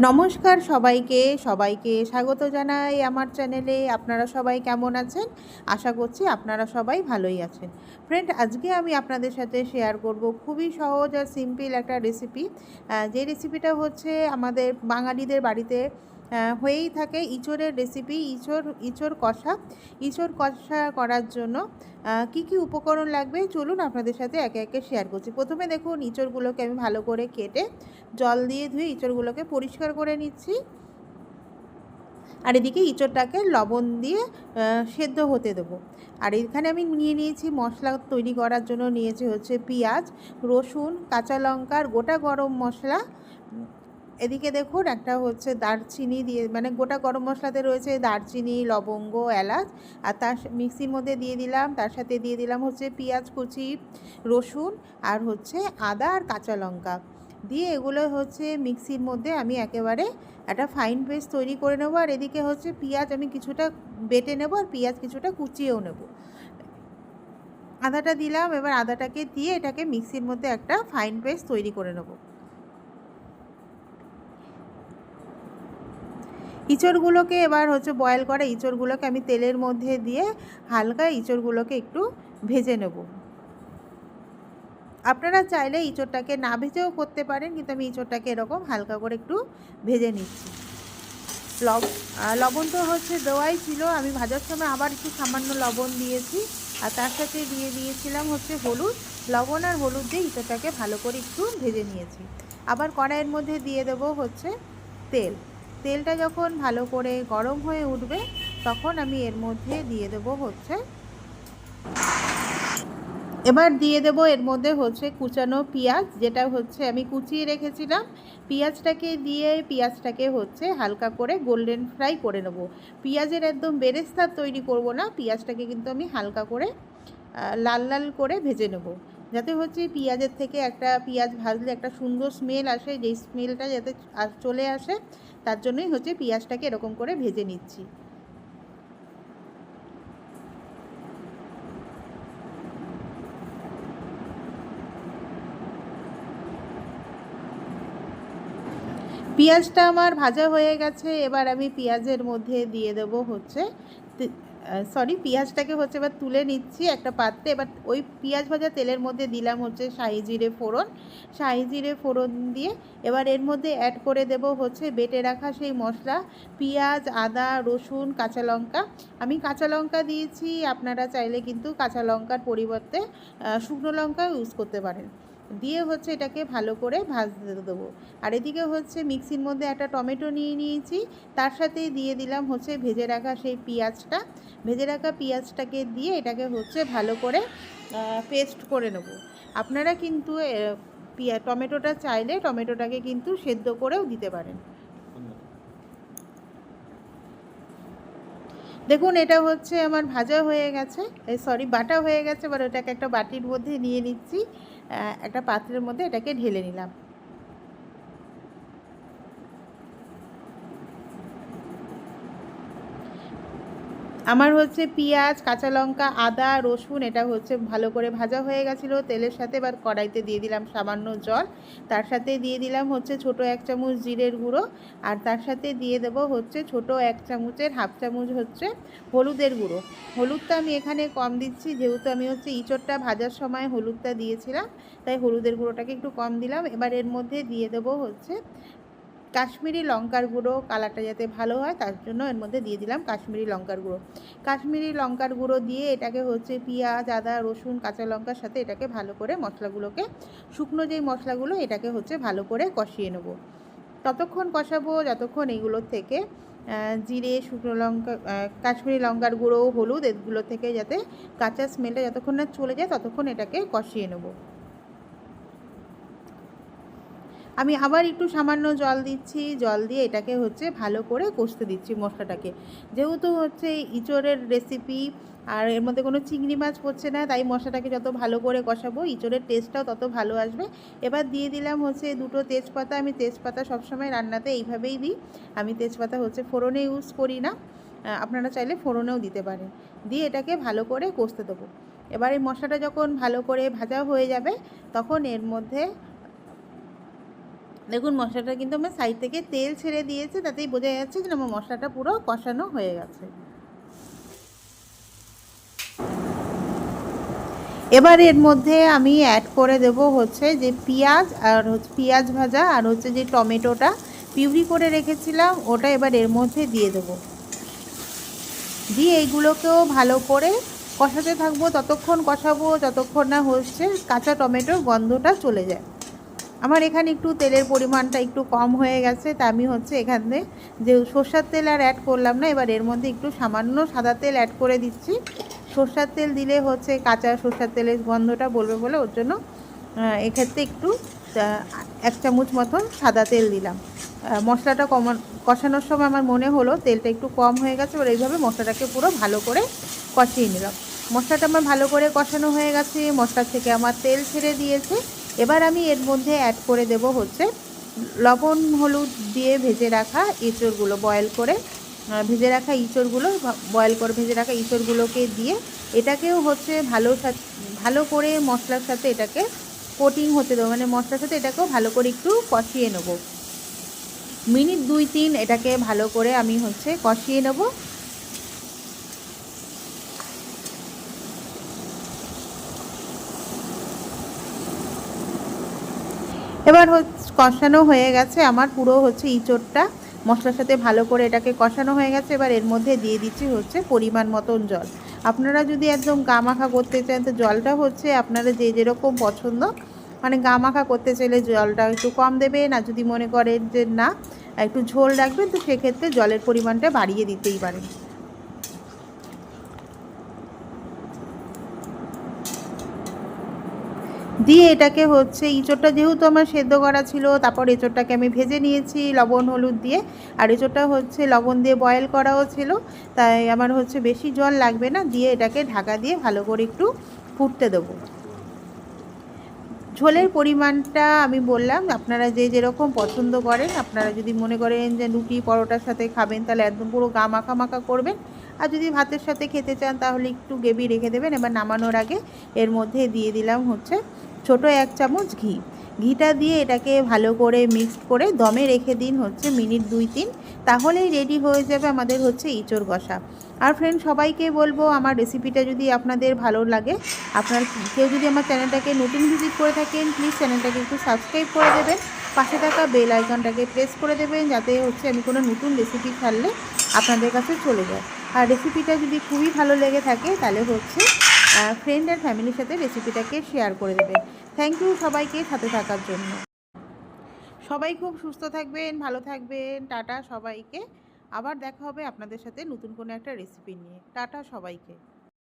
নমস্কার সবাইকে সবাইকে স্বাগত জানাই আমার চ্যানেলে। আপনারা সবাই কেমন আছেন? আশা করছি আপনারা সবাই ভালোই আছেন। ফ্রেন্ড, আজকে আমি আপনাদের সাথে শেয়ার করব খুবই সহজ আর সিম্পল একটা রেসিপি। যে রেসিপিটা হচ্ছে আমাদের বাঙালিদের বাড়িতে হয়েই থাকে, ইঁচড়ের রেসিপি। ইঁচড় কষা। ইঁচড় কষা করার জন্য কি কি উপকরণ লাগবে চলুন আপনাদের সাথে একে একে শেয়ার করছি। প্রথমে দেখুন, ইঁচড়গুলোকে আমি ভালো করে কেটে জল দিয়ে ধুয়ে ইঁচড়গুলোকে পরিষ্কার করে নিচ্ছি। আর এদিকে ইঁচড়টাকে লবণ দিয়ে সেদ্ধ হতে দেবো। আর এখানে আমি নিয়ে নিয়েছি মশলা তৈরি করার জন্য, নিয়েছি হচ্ছে পেঁয়াজ, রসুন, কাঁচা লঙ্কা, গোটা গরম মশলা। এদিকে দেখুন একটা হচ্ছে দারচিনি দিয়ে, মানে গোটা গরম মশলাতে রয়েছে দারচিনি, লবঙ্গ, এলাচ। আর তার মিক্সির মধ্যে দিয়ে দিলাম, তার সাথে দিয়ে দিলাম হচ্ছে পেঁয়াজ কুচি, রসুন, আর হচ্ছে আদা আর কাঁচা লঙ্কা দিয়ে এগুলো হচ্ছে মিক্সির মধ্যে আমি একেবারে একটা ফাইন পেস্ট তৈরি করে নেবো। আর এদিকে হচ্ছে পেঁয়াজ আমি কিছুটা বেটে নেবো, আর পেঁয়াজ কিছুটা কুচিয়েও নেব। আদাটা দিলাম, এবার আদাটাকে দিয়ে এটাকে মিক্সির মধ্যে একটা ফাইন পেস্ট তৈরি করে নেবো। ইঁচড়গুলোকে এবার হচ্ছে বয়েল করা ইঁচড়গুলোকে আমি তেলের মধ্যে দিয়ে হালকা ইঁচড়গুলোকে একটু ভেজে নেব। আপনারা চাইলে ইঁচড়টাকে না ভেজেও করতে পারেন, কিন্তু আমি ইঁচড়টাকে এরকম হালকা করে একটু ভেজে নিচ্ছি। লবণ তো হচ্ছে দেওয়াই ছিল, আমি ভাজার সময় আবার একটু সামান্য লবণ দিয়েছি। আর তার সাথে দিয়ে দিয়েছিলাম হচ্ছে হলুদ। লবণ আর হলুদ দিয়ে ইঁচড়টাকে ভালো করে একটু ভেজে নিয়েছি। আবার কড়াইয়ের মধ্যে দিয়ে দেবো হচ্ছে তেল। তেলটা যখন ভালো করে গরম হয়ে উঠবে তখন আমি এর মধ্যে দিয়ে দেবো হচ্ছে, এবার দিয়ে দেবো এর মধ্যে হচ্ছে কুচানো পেঁয়াজ, যেটা হচ্ছে আমি কুচিয়ে রেখেছিলাম। পেঁয়াজটাকে দিয়ে পেঁয়াজটাকে হচ্ছে হালকা করে গোল্ডেন ফ্রাই করে নেব। পেঁয়াজের একদম বেরেস্তা তৈরি করব না, পেঁয়াজটাকে কিন্তু আমি হালকা করে লাল লাল করে ভেজে নেব, যাতে হচ্ছে পেঁয়াজের থেকে একটা, পেঁয়াজ ভাজলে একটা সুন্দর স্মেল আসে, যেই স্মেলটা যাতে চলে আসে তার জন্যই হচ্ছে পেঁয়াজটাকে এরকম করে ভেজে নিচ্ছি। পেঁয়াজটা আমার ভাজা হয়ে গেছে, এবার আমি পেঁয়াজের মধ্যে দিয়ে দেবো হচ্ছে, পেঁয়াজটাকে হচ্ছে এবার তুলে নিচ্ছি একটা পাত্রে। এবার ওই পেঁয়াজ ভাজা তেলের মধ্যে দিলাম হচ্ছে শাহি জিরে ফোড়ন। শাহি জিরে ফোড়ন দিয়ে এবার এর মধ্যে অ্যাড করে দেব হচ্ছে বেটে রাখা সেই মশলা, পেঁয়াজ, আদা, রসুন, কাঁচা লঙ্কা। আমি কাঁচা লঙ্কা দিয়েছি, আপনারা চাইলে কিন্তু কাঁচা লঙ্কার পরিবর্তে শুকনো লঙ্কা ইউজ করতে পারেন। দিয়ে হচ্ছে এটাকে ভালো করে ভাজতে দেবো। আর এদিকে হচ্ছে মিক্সির মধ্যে একটা টমেটো নিয়ে নিয়েছি, তার সাথেই দিয়ে দিলাম হচ্ছে ভেজে রাখা সেই পেঁয়াজটা। ভেজে রাখা পেঁয়াজটাকে দিয়ে এটাকে হচ্ছে ভালো করে পেস্ট করে নেব। আপনারা কিন্তু টমেটোটা চাইলে টমেটোটাকে কিন্তু সেদ্ধ করেও দিতে পারেন। দেখুন, এটা হচ্ছে আমার ভাজা হয়ে গেছে, বাটা হয়ে গেছে। এবার ওটাকে একটা বাটির মধ্যে নিয়ে নিচ্ছি, একটা পাত্রের মধ্যে এটাকে ঢেলে নিলাম। আমার হচ্ছে পেঁয়াজ, কাঁচা লঙ্কা, আদা, রসুন এটা হচ্ছে ভালো করে ভাজা হয়ে গেছিলো তেলের সাথে। এবার কড়াইতে দিয়ে দিলাম সামান্য জল, তার সাথে দিয়ে দিলাম হচ্ছে ছোটো 1 চামচ জিরের গুঁড়ো। আর তার সাথে দিয়ে দেবো হচ্ছে ছোটো 1 চামচের হাফ চামচ হচ্ছে হলুদের গুঁড়ো। হলুদটা আমি এখানে কম দিচ্ছি, যেহেতু আমি হচ্ছে ইঁচড়টা ভাজার সময় হলুদটা দিয়েছিলাম, তাই হলুদের গুঁড়োটাকে একটু কম দিলাম। এবার এর মধ্যে দিয়ে দেবো হচ্ছে কাশ্মীরি লঙ্কার গুঁড়ো, কালারটা যাতে ভালো হয় তার জন্য এর মধ্যে দিয়ে দিলাম কাশ্মীরি লঙ্কার গুঁড়ো। কাশ্মীরি লঙ্কার গুঁড়ো দিয়ে এটাকে হচ্ছে পেঁয়াজ, আদা, রসুন, কাঁচা লঙ্কার সাথে এটাকে ভালো করে মশলাগুলোকে, শুকনো যেই মশলাগুলো এটাকে হচ্ছে ভালো করে কষিয়ে নেব। ততক্ষণ কষাবো যতক্ষণ এগুলোর থেকে জিরে, শুকনো লঙ্কা, কাশ্মীরি লঙ্কার গুঁড়ো, হলুদ এগুলো থেকে যাতে কাঁচা স্মেলটা যতক্ষণ না চলে যায় ততক্ষণ এটাকে কষিয়ে নেব। আমি আবার একটু সামান্য জল দিচ্ছি, জল দিয়ে এটাকে হচ্ছে ভালো করে কষতে দিচ্ছি মশলাটাকে। যেহেতু হচ্ছে ইঁচড়ের রেসিপি আর এর মধ্যে কোনো চিংড়ি মাছ পড়ছে না, তাই মশলাটাকে যত ভালো করে কষাবো ইঁচড়ের টেস্টটাও তত ভালো আসবে। এবার দিয়ে দিলাম হচ্ছে 2টো তেজপাতা। আমি তেজপাতা সবসময় রান্নাতে এইভাবেই দিই, আমি তেজপাতা হচ্ছে ফোড়নে ইউজ করি না, আপনারা চাইলে ফোড়নেও দিতে পারেন। দিয়ে এটাকে ভালো করে কষতে দেবো। এবার এই মশলাটা যখন ভালো করে ভাজা হয়ে যাবে তখন এর মধ্যে দেখুন মশলাটা কিন্তু আমার সাইড থেকে তেল ছেড়ে দিয়েছে, তাতেই বোঝা যাচ্ছে যে আমার মশলাটা পুরো কষানো হয়ে গেছে। এবার এর মধ্যে আমি অ্যাড করে দেব হচ্ছে যে পেঁয়াজ, আর হচ্ছে পেঁয়াজ ভাজা, আর হচ্ছে যে টমেটোটা পিউরি করে রেখেছিলাম ওটা এবার এর মধ্যে দিয়ে দেবো। দিয়ে এইগুলোকেও ভালো করে কষাতে থাকবো, ততক্ষণ কষাবো যতক্ষণ না হচ্ছে কাঁচা টমেটোর গন্ধটা চলে যায়। আমার এখানে একটু তেলের পরিমাণটা একটু কম হয়ে গেছে, তা আমি হচ্ছে এখানে যে সরষের তেল আর অ্যাড করলাম না, এবার এর মধ্যে একটু সামান্য সাদা তেল অ্যাড করে দিচ্ছি। সরষের তেল দিলে হচ্ছে কাঁচা সরষের তেলের গন্ধটা বলবে বলে ওর জন্য এক্ষেত্রে একটু 1 চামচ মতন সাদা তেল দিলাম। মশলাটা কষানোর সময় আমার মনে হলো তেলটা একটু কম হয়ে গেছে, এবার এইভাবে মশলাটাকে পুরো ভালো করে কষিয়ে নিলাম। মশলাটা আমার ভালো করে কষানো হয়ে গেছে, মশলা থেকে আমার তেল ছেড়ে দিয়েছে। এবার আমি এর মধ্যে অ্যাড করে দেব হচ্ছে লবণ হলুদ দিয়ে ভেজে রাখা এঁচড়গুলো, বয়েল করে ভেজে রাখা ইঁচড়গুলো, বয়েল করে ভেজে রাখা ইঁচড়গুলোকে দিয়ে এটাকেও হচ্ছে ভালো করে মশলার সাথে এটাকে কোটিং হতে দেবো, মানে মশলার সাথে এটাকেও ভালো করে একটু কষিয়ে নেবো। মিনিট 2-3 এটাকে ভালো করে আমি হচ্ছে কষিয়ে নেব। এবার কষানো হয়ে গেছে আমার পুরো হচ্ছে ইঁচড়টা মশলার সাথে ভালো করে এটাকে কষানো হয়ে গেছে। এবার এর মধ্যে দিয়ে দিচ্ছি হচ্ছে পরিমাণ মতন জল। আপনারা যদি একদম গামাখা করতে চান তো জলটা হচ্ছে আপনারা যে যেরকম পছন্দ, মানে গামাখা করতে চাইলে জলটা একটু কম দেবেন, আর যদি মনে করেন যে না একটু ঝোল রাখবেন তো সেক্ষেত্রে জলের পরিমাণটা বাড়িয়ে দিতেই পারেন। দিয়ে এটাকে হচ্ছে ইঁচড়টা যেহেতু আমার সেদ্ধ করা ছিল, তারপর এঁচড়টাকে আমি ভেজে নিয়েছি লবণ হলুদ দিয়ে, আর এঁচড়টা হচ্ছে লবণ দিয়ে বয়েল করাও ছিল, তাই আমার হচ্ছে বেশি জল লাগবে না। দিয়ে এটাকে ঢাকা দিয়ে ভালো করে একটু ফুটতে দেবো। ঝোলের পরিমাণটা আমি বললাম আপনারা যে যেরকম পছন্দ করেন, আপনারা যদি মনে করেন যে রুটি পরোটার সাথে খাবেন তাহলে একদম পুরো গা মাখা মাখা করবেন, আর যদি ভাতের সাথে খেতে চান তাহলে একটু গ্রেভি রেখে দেবেন। এবার নামানোর আগে এর মধ্যে দিয়ে দিলাম হচ্ছে ছোটো 1 চামচ ঘি। ঘিটা দিয়ে এটাকে ভালো করে মিক্সড করে দমে রেখে দিন হচ্ছে মিনিট 2-3, তাহলেই রেডি হয়ে যাবে আমাদের হচ্ছে ইঁচড় কষা। আর ফ্রেন্ড সবাইকে বলবো আমার রেসিপিটা যদি আপনাদের ভালো লাগে, আপনার কেউ যদি আমার চ্যানেলটাকে নতুন ভিজিট করে থাকেন প্লিজ চ্যানেলটাকে একটু সাবস্ক্রাইব করে দেবেন, পাশে থাকা বেল আইকনটাকে প্রেস করে দেবেন যাতে হচ্ছে আমি কোনো নতুন রেসিপি ছাড়লে আপনাদের কাছে চলে যায়। আর রেসিপিটা যদি খুবই ভালো লেগে থাকে তাহলে হচ্ছে ফ্রেন্ড আর ফ্যামিলির সাথে রেসিপিটাকে শেয়ার করে দেবেন। থ্যাংক ইউ সবাইকে সাথে থাকার জন্য। সবাই খুব সুস্থ থাকবেন, ভালো থাকবেন। টাটা সবাইকে। আবার দেখা হবে আপনাদের সাথে নতুন কোনো একটা রেসিপি নিয়ে। টাটা সবাইকে।